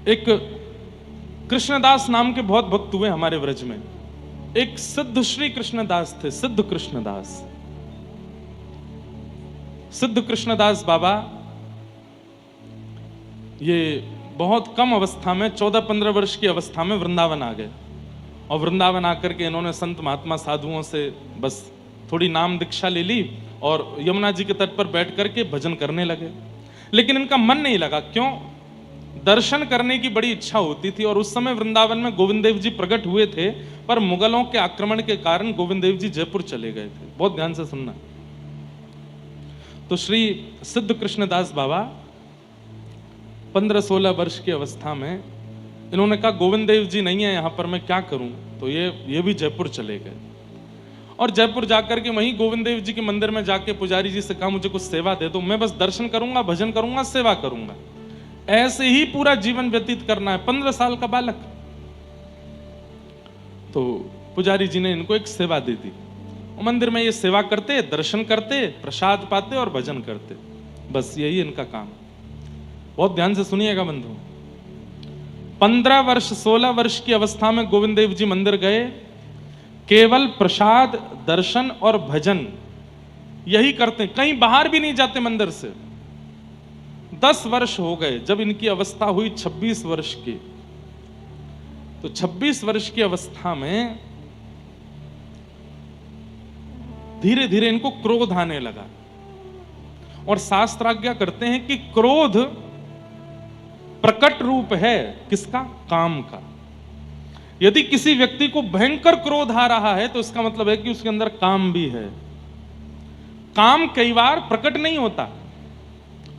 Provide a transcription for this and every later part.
एक कृष्णदास नाम के बहुत भक्त हुए हमारे व्रज में। एक सिद्ध श्री कृष्णदास थे, सिद्ध कृष्णदास। सिद्ध कृष्णदास बाबा ये बहुत कम अवस्था में 14-15 वर्ष की अवस्था में वृंदावन आ गए, और वृंदावन आकर के इन्होंने संत महात्मा साधुओं से बस थोड़ी नाम दीक्षा ले ली और यमुना जी के तट पर बैठ करके भजन करने लगे। लेकिन इनका मन नहीं लगा। क्यों? दर्शन करने की बड़ी इच्छा होती थी, और उस समय वृंदावन में गोविंद देव जी प्रकट हुए थे, पर मुगलों के आक्रमण के कारण गोविंद देव जी जयपुर चले गए थे। बहुत ध्यान से सुनना। तो श्री सिद्ध कृष्णदास बाबा 15-16 वर्ष की अवस्था में इन्होंने कहा गोविंद देव जी नहीं है यहाँ पर, मैं क्या करूं? तो ये भी जयपुर चले गए, और जयपुर जाकर के वहीं गोविंद देव जी के मंदिर में जाके पुजारी जी से कहा मुझे कुछ सेवा दे दो, मैं बस दर्शन करूंगा, भजन करूंगा, सेवा करूंगा, ऐसे ही पूरा जीवन व्यतीत करना है। 15 साल का बालक। तो पुजारी जी ने इनको एक सेवा दे दी। मंदिर में ये सेवा करते, दर्शन करते, प्रसाद पाते और भजन करते, बस यही इनका काम। बहुत ध्यान से सुनिएगा बंधु। 15 वर्ष 16 वर्ष की अवस्था में गोविंद देव जी मंदिर गए, केवल प्रसाद, दर्शन और भजन यही करते, कहीं बाहर भी नहीं जाते मंदिर से। 10 वर्ष हो गए। जब इनकी अवस्था हुई 26 वर्ष की, तो 26 वर्ष की अवस्था में धीरे धीरे इनको क्रोध आने लगा, और शास्त्राज्ञा करते हैं कि क्रोध प्रकट रूप है किसका? काम का। यदि किसी व्यक्ति को भयंकर क्रोध आ रहा है तो इसका मतलब है कि उसके अंदर काम भी है। काम कई बार प्रकट नहीं होता,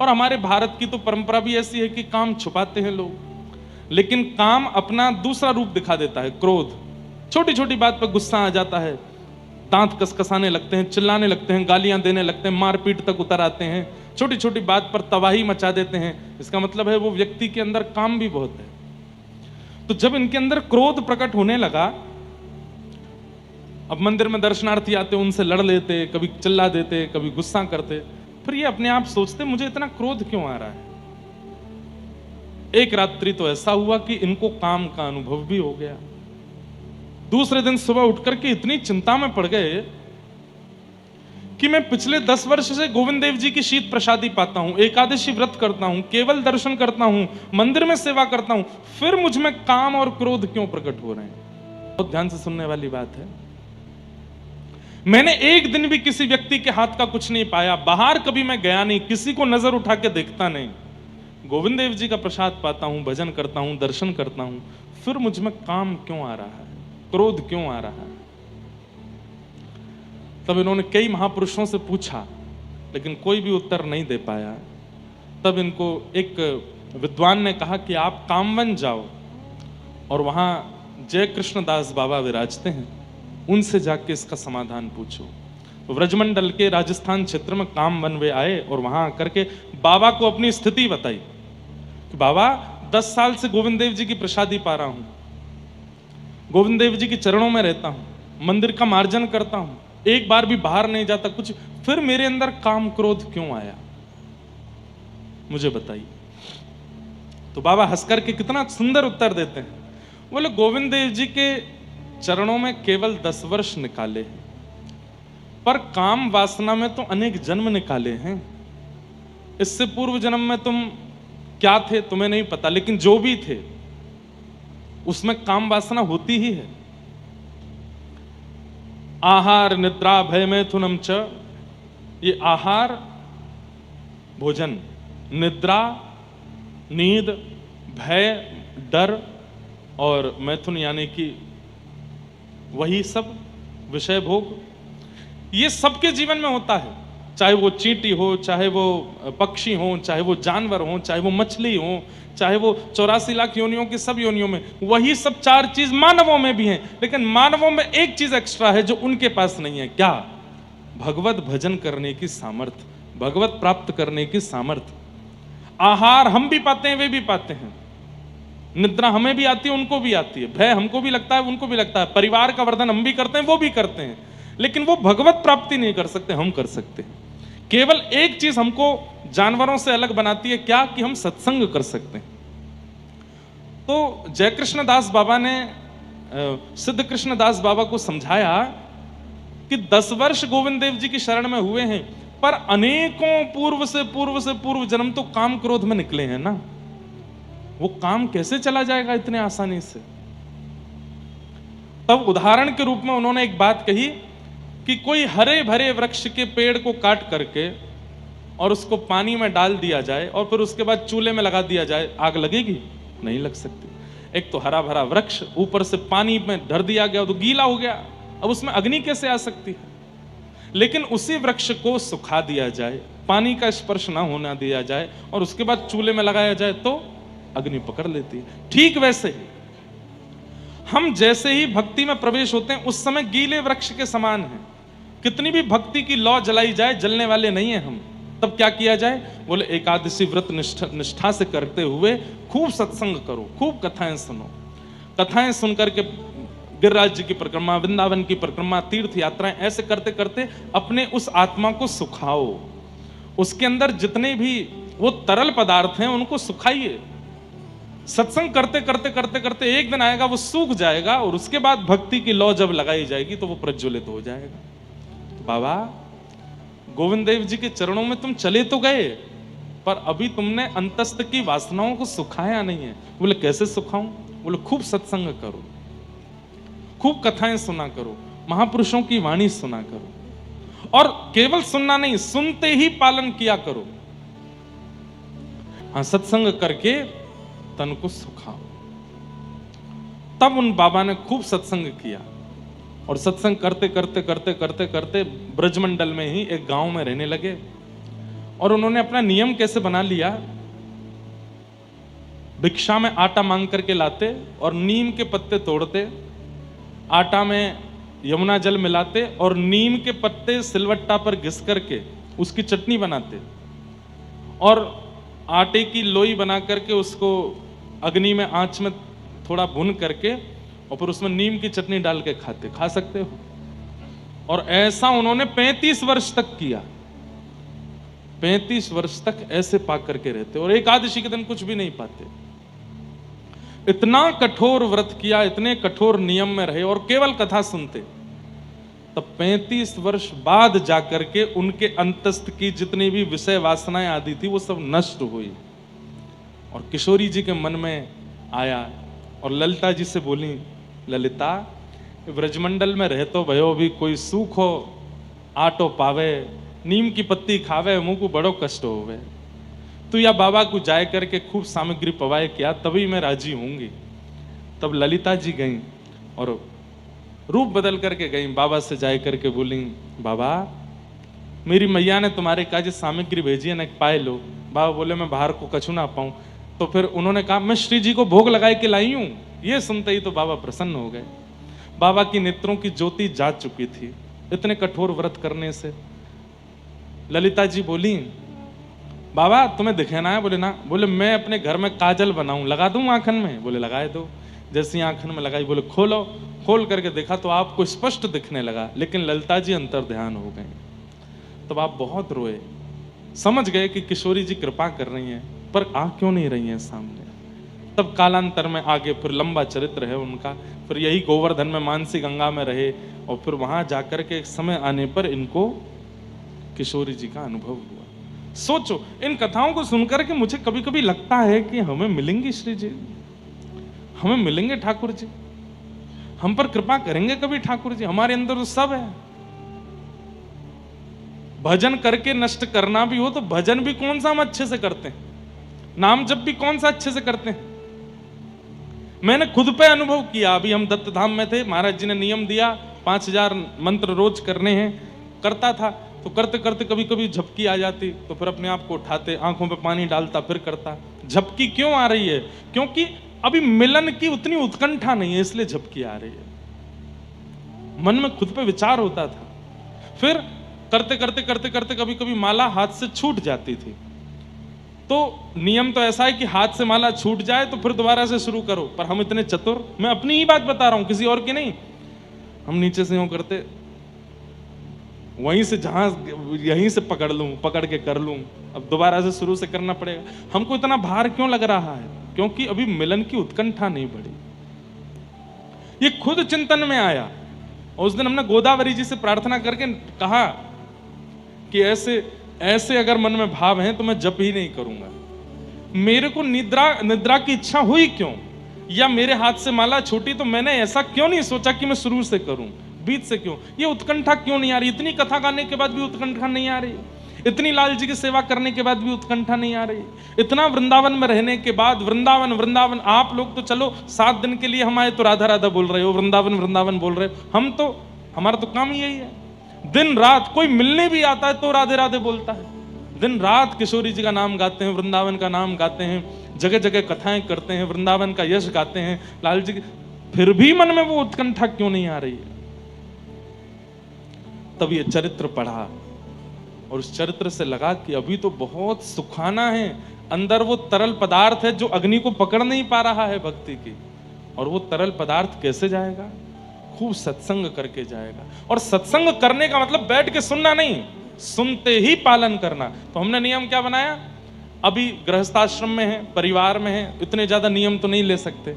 और हमारे भारत की तो परंपरा भी ऐसी है कि काम छुपाते हैं लोग, लेकिन काम अपना दूसरा रूप दिखा देता है। क्रोध छोटी छोटी बात पर गुस्सा आ जाता है, दांत कसकसाने लगते हैं, चिल्लाने लगते हैं, गालियां देने लगते हैं, मारपीट तक उतर आते हैं, छोटी छोटी बात पर तबाही मचा देते हैं। इसका मतलब है वो व्यक्ति के अंदर काम भी बहुत है। तो जब इनके अंदर क्रोध प्रकट होने लगा, अब मंदिर में दर्शनार्थी आते, उनसे लड़ लेते, कभी चिल्ला देते, कभी गुस्सा करते। फिर ये अपने आप सोचते मुझे इतना क्रोध क्यों आ रहा है। एक रात्रि तो ऐसा हुआ कि इनको काम का अनुभव भी हो गया। दूसरे दिन सुबह उठकर के इतनी चिंता में पड़ गए कि मैं पिछले 10 वर्ष से गोविंद देव जी की शीत प्रसादी पाता हूं, एकादशी व्रत करता हूं, केवल दर्शन करता हूं, मंदिर में सेवा करता हूं, फिर मुझ में काम और क्रोध क्यों प्रकट हो रहे हैं? बहुत ध्यान से सुनने वाली बात है। मैंने एक दिन भी किसी व्यक्ति के हाथ का कुछ नहीं पाया, बाहर कभी मैं गया नहीं, किसी को नजर उठा के देखता नहीं, गोविंद देव जी का प्रसाद पाता हूं, भजन करता हूं, दर्शन करता हूं, फिर मुझ में काम क्यों आ रहा है, क्रोध क्यों आ रहा है? तब इन्होंने कई महापुरुषों से पूछा, लेकिन कोई भी उत्तर नहीं दे पाया। तब इनको एक विद्वान ने कहा कि आप कामवन जाओ, और वहां जय कृष्णदास बाबा विराजते हैं, उनसे जाके इसका समाधान पूछो। व्रजमंडल के राजस्थान क्षेत्र में कामवन वे आए, और वहां आकर के बाबा को अपनी स्थिति बताई कि बाबा 10 साल से गोविंद देव जी की प्रसादी पा रहा हूं, गोविंद देव जी के चरणों में रहता हूं, मंदिर का मार्जन करता हूं, एक बार भी बाहर नहीं जाता कुछ, फिर मेरे अंदर काम क्रोध क्यों आया, मुझे बताइए। तो बाबा हंसकर के कितना सुंदर उत्तर देते हैं। बोले गोविंद देव जी के चरणों में केवल 10 वर्ष निकाले हैं, पर काम वासना में तो अनेक जन्म निकाले हैं। इससे पूर्व जन्म में तुम क्या थे तुम्हें नहीं पता, लेकिन जो भी थे उसमें काम वासना होती ही है। आहार निद्रा भय मैथुनम च, ये आहार भोजन, निद्रा नींद, भय डर, और मैथुन यानी कि वही सब विषय भोग, ये सबके जीवन में होता है। चाहे वो चींटी हो, चाहे वो पक्षी हो, चाहे वो जानवर हो, चाहे वो मछली हो, चाहे वो 84 लाख योनियों की सब योनियों में, वही सब 4 चीज मानवों में भी हैं। लेकिन मानवों में एक चीज एक्स्ट्रा है जो उनके पास नहीं है। क्या? भगवत भजन करने की सामर्थ्य, भगवत प्राप्त करने की सामर्थ्य। आहार हम भी पाते हैं, वे भी पाते हैं, निद्रा हमें भी आती है, उनको भी आती है, भय हमको भी लगता है, उनको भी लगता है, परिवार का वर्धन हम भी करते हैं, वो भी करते हैं, लेकिन वो भगवत प्राप्ति नहीं कर सकते, हम कर सकते हैं। केवल एक चीज हमको जानवरों से अलग बनाती है, क्या? कि हम सत्संग कर सकते हैं। तो जयकृष्ण दास बाबा ने सिद्ध कृष्ण दास बाबा को समझाया कि 10 वर्ष गोविंद देव जी की शरण में हुए हैं, पर अनेकों पूर्व जन्म तो काम क्रोध में निकले हैं ना, वो काम कैसे चला जाएगा इतने आसानी से। तब उदाहरण के रूप में उन्होंने एक बात कही कि कोई हरे भरे वृक्ष के पेड़ को काट करके और उसको पानी में डाल दिया जाए और फिर उसके बाद चूल्हे में लगा दिया जाए, आग लगेगी? नहीं लग सकती। एक तो हरा भरा वृक्ष, ऊपर से पानी में धर दिया गया तो गीला हो गया, अब उसमें अग्नि कैसे आ सकती है? लेकिन उसी वृक्ष को सुखा दिया जाए, पानी का स्पर्श ना होना दिया जाए और उसके बाद चूल्हे में लगाया जाए तो अग्नि पकड़ लेती है। ठीक वैसे ही हम जैसे ही भक्ति में प्रवेश होते हैं उस समय गीले वृक्ष के समान हैं। कितनी भी भक्ति की लौ जलाई जाए, जलने वाले नहीं है हम। तब क्या किया जाए? बोले एकादशी व्रत निष्ठा से करते हुए खूब सत्संग करो, खूब कथाएं सुनो। कथाएं सुन करके गिरिराज जी की परिक्रमा, वृंदावन की परिक्रमा, तीर्थ यात्राएं, ऐसे करते करते अपने उस आत्मा को सुखाओ। उसके अंदर जितने भी वो तरल पदार्थ हैं उनको सुखाइए। सत्संग करते करते करते करते एक दिन आएगा वो सूख जाएगा और उसके बाद भक्ति की लौ जब लगाई जाएगी तो वो प्रज्वलित हो जाएगा। तो बाबा गोविंद देव जी के चरणों में तुम चले तो गए, पर अभी तुमने अंतस्थ की वासनाओं को सुखाया नहीं है। बोले कैसे सुखाऊं? बोले खूब सत्संग करो, खूब कथाएं सुना करो, महापुरुषों की वाणी सुना करो, और केवल सुनना नहीं, सुनते ही पालन किया करो। हाँ, सत्संग करके तन को सुखाओ। तब उन बाबा ने खूब सत्संग किया और सत्संग करते करते करते करते करते ब्रजमंडल में ही एक गांव में रहने लगे। और उन्होंने अपना नियम कैसे बना लिया? भिक्षा में आटा मांग करके लाते और नीम के पत्ते तोड़ते, आटा में यमुना जल मिलाते और नीम के पत्ते सिलवट्टा पर घिस करके उसकी चटनी बनाते और आटे की लोई बना करके उसको अग्नि में आंच में थोड़ा भून करके और फिर उसमें नीम की चटनी डाल के खाते। खा सकते हो। और ऐसा उन्होंने 35 वर्ष तक किया। 35 वर्ष तक ऐसे पा करके रहते और एकादशी के दिन कुछ भी नहीं पाते। इतना कठोर व्रत किया, इतने कठोर नियम में रहे और केवल कथा सुनते। तब 35 वर्ष बाद जाकर के उनके अंतस्थ की जितनी भी विषय वासनाएं आदि थी वो सब नष्ट हुई। और किशोरी जी के मन में आया और ललिता जी से बोली, ललिता ब्रजमंडल में रहतो भयो भी कोई सूख हो आटो पावे, नीम की पत्ती खावे, मुंह को बड़ो कष्ट होवे। तू या बाबा को जाए करके खूब सामग्री पवाए क्या, तभी मैं राजी होंगी। तब ललिता जी गई और रूप बदल करके गई, बाबा से जाए करके बोली, बाबा मेरी मैया ने तुम्हारे काज सामग्री भेजी है ना, पाए लो। बाबा बोले मैं बाहर को कछु ना पाऊं। तो फिर उन्होंने कहा मैं श्री जी को भोग लगाए के लाई हूं। ये सुनते ही तो बाबा प्रसन्न हो गए। बाबा की नेत्रों की ज्योति जा चुकी थी इतने कठोर व्रत करने से। ललिता जी बोली, बाबा तुम्हें दिखाना है? बोले ना। बोले मैं अपने घर में काजल बनाऊं, लगा दूं आंखन में? बोले लगाए दो। जैसी आंखन में लगाई, बोले खोलो। खोल करके देखा तो आपको स्पष्ट दिखने लगा, लेकिन ललिता जी अंतर ध्यान हो गई। तब आप बहुत रोए, समझ गए कि किशोरी जी कृपा कर रही हैं, पर आ क्यों नहीं रही हैं सामने। तब कालांतर में आगे फिर लंबा चरित्र है उनका। फिर यही गोवर्धन में मानसी गंगा में रहे और फिर वहां जाकर के एक समय आने पर इनको किशोरी जी का अनुभव हुआ। सोचो, इन कथाओं को सुनकर के मुझे कभी कभी लगता है कि हमें मिलेंगे श्री जी, हमें मिलेंगे ठाकुर जी, हम पर कृपा करेंगे कभी ठाकुर जी। हमारे अंदर तो सब है। भजन करके नष्ट करना भी हो तो भजन भी कौन सा हम अच्छे से करते हैं, नाम जप भी कौन सा अच्छे से करते हैं। मैंने खुद पे अनुभव किया। अभी हम दत्त धाम में थे, महाराज जी ने नियम दिया 5000 मंत्र रोज करने हैं। करता था तो करते करते कभी कभी झपकी आ जाती, तो फिर अपने आप को उठाते, आंखों पे पानी डालता, फिर करता। झपकी क्यों आ रही है? क्योंकि अभी मिलन की उतनी उत्कंठा नहीं है, इसलिए झपकी आ रही है। मन में खुद पे विचार होता था। फिर करते करते करते करते कभी कभी माला हाथ से छूट जाती थी। तो नियम तो ऐसा है कि हाथ से माला छूट जाए तो फिर दोबारा से शुरू करो, पर हम इतने चतुर, मैं अपनी ही बात बता रहा हूं, किसी और की नहीं। हम नीचे से यूं करते, वहीं से जहां यहीं से पकड़ लूं, पकड़ के कर लूं, अब दोबारा से शुरू से करना पड़ेगा। हमको इतना भार क्यों लग रहा है? क्योंकि अभी मिलन की उत्कंठा नहीं बढ़ी। ये खुद चिंतन में आया और उस दिन हमने गोदावरी जी से प्रार्थना करके कहा कि ऐसे ऐसे अगर मन में भाव हैं तो मैं जप ही नहीं करूंगा। मेरे को निद्रा की इच्छा हुई क्यों, या मेरे हाथ से माला छूटी तो मैंने ऐसा क्यों नहीं सोचा कि मैं शुरू से करूं, बीच से क्यों, ये उत्कंठा क्यों नहीं आ रही। इतनी कथा गाने के बाद भी उत्कंठा नहीं आ रही, इतनी लाल जी की सेवा करने के बाद भी उत्कंठा नहीं आ रही, इतना वृंदावन में रहने के बाद वृंदावन वृंदावन। आप लोग तो चलो 7 दिन के लिए हम आए तो राधा राधा बोल रहे हो, वृंदावन वृंदावन बोल रहे हो, हम तो हमारा तो काम यही है। दिन रात कोई मिलने भी आता है तो राधे राधे बोलता है, दिन रात किशोरी जी का नाम गाते हैं, वृंदावन का नाम गाते हैं, जगह जगह कथाएं करते हैं, वृंदावन का यश गाते हैं, लाल जी की, फिर भी मन में वो उत्कंठा क्यों नहीं आ रही है। तब ये चरित्र पढ़ा और उस चरित्र से लगा कि अभी तो बहुत सुखाना है, अंदर वो तरल पदार्थ है जो अग्नि को पकड़ नहीं पा रहा है भक्ति की, और वो तरल पदार्थ कैसे जाएगा, खूब सत्संग करके जाएगा। और सत्संग करने का मतलब बैठ के सुनना नहीं, सुनते ही पालन करना। तो हमने नियम क्या बनाया, अभी गृहस्थाश्रम में है, परिवार में है, इतने ज्यादा नियम तो नहीं ले सकते,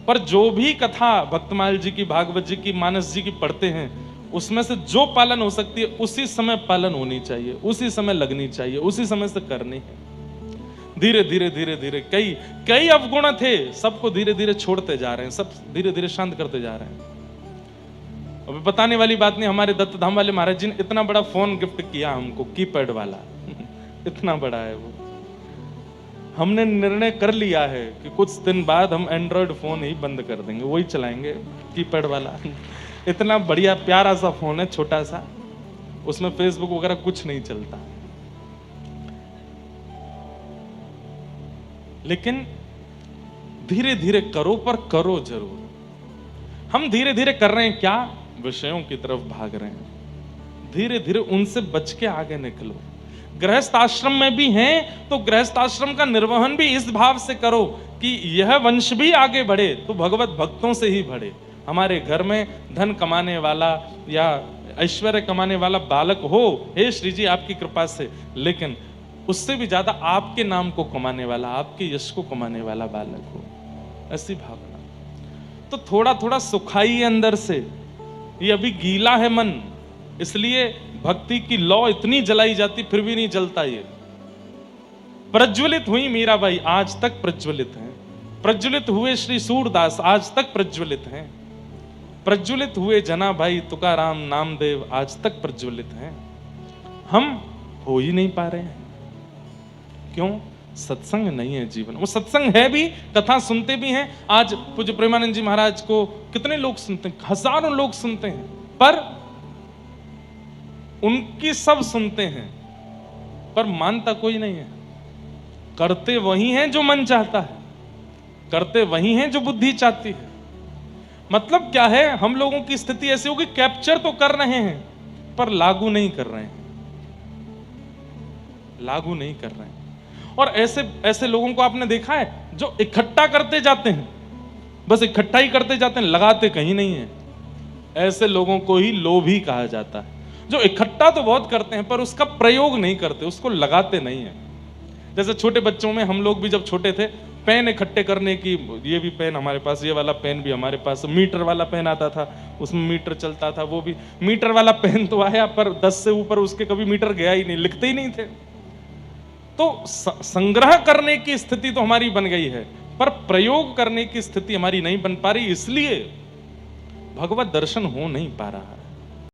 पर जो भी कथा भक्तमाल जी की, भागवत जी की, मानस जी की पढ़ते हैं, उसमें से जो पालन हो सकती है उसी समय पालन होनी चाहिए, उसी समय लगनी चाहिए, उसी समय से करनी है। धीरे धीरे धीरे धीरे कई अवगुण थे, सबको धीरे धीरे छोड़ते जा रहे हैं, सब धीरे धीरे शांत करते जा रहे हैं। अब बताने वाली बात नहीं, हमारे दत्त धाम वाले महाराज जी ने इतना बड़ा फोन गिफ्ट किया हमको, कीपैड वाला इतना बड़ा है वो। हमने निर्णय कर लिया है कि कुछ दिन बाद हम एंड्रॉयड फोन ही बंद कर देंगे, वही चलाएंगे कीपैड वाला। इतना बढ़िया प्यारा सा फोन है, छोटा सा, उसमें फेसबुक वगैरह कुछ नहीं चलता। लेकिन धीरे धीरे करो, पर करो जरूर। हम धीरे धीरे कर रहे हैं क्या, विषयों की तरफ भाग रहे हैं। धीरे धीरे उनसे बच के आगे निकलो। गृहस्थ आश्रम में भी हैं तो गृहस्थ आश्रम का निर्वहन भी इस भाव से करो कि यह वंश भी आगे बढ़े तो भगवत भक्तों से ही बढ़े। हमारे घर में धन कमाने वाला या ऐश्वर्य कमाने वाला बालक हो, हे श्री जी आपकी कृपा से, लेकिन उससे भी ज्यादा आपके नाम को कमाने वाला, आपके यश को कमाने वाला बालक हो, ऐसी भावना। तो थोड़ा थोड़ा सुखाई अंदर से, ये अभी गीला है मन, इसलिए भक्ति की लौ इतनी जलाई जाती फिर भी नहीं जलता। ये प्रज्वलित हुई मीराबाई, आज तक प्रज्वलित हैं। प्रज्वलित हुए श्री सूरदास, आज तक प्रज्वलित हैं। प्रज्वलित हुए जना भाई तुकाराम नामदेव, आज तक प्रज्वलित हैं। हम हो ही नहीं पा रहे हैं, क्यों? सत्संग नहीं है जीवन। वो सत्संग है भी, कथा सुनते भी हैं। आज पूज्य प्रेमानंद जी महाराज को कितने लोग सुनते हैं, हजारों लोग सुनते हैं, पर उनकी सब सुनते हैं पर मानता कोई नहीं है। करते वही हैं जो मन चाहता है, करते वही हैं जो बुद्धि चाहती है। मतलब क्या है, हम लोगों की स्थिति ऐसी होगी, कैप्चर तो कर रहे हैं पर लागू नहीं कर रहे हैं, लागू नहीं कर रहे हैं। और ऐसे लोगों को आपने देखा है जो इकट्ठा करते जाते हैं, बस इकट्ठा ही करते जाते हैं, लगाते कहीं नहीं है। ऐसे लोगों को ही लोभी कहा जाता है, जो इकट्ठा तो बहुत करते हैं पर उसका प्रयोग नहीं करते, उसको लगाते नहीं है। जैसे छोटे बच्चों में, हम लोग भी जब छोटे थे, पेन इकट्ठे करने की, ये भी पेन हमारे पास, ये वाला पेन भी हमारे पास, मीटर वाला पेन आता था, उसमें मीटर चलता था, वो भी मीटर वाला पेन तो आया पर 10 से ऊपर उसके कभी मीटर गया ही नहीं, लिखते ही नहीं थे। तो संग्रह करने की स्थिति तो हमारी बन गई है, पर प्रयोग करने की स्थिति हमारी नहीं बन पा रही, इसलिए भगवत दर्शन हो नहीं पा रहा है।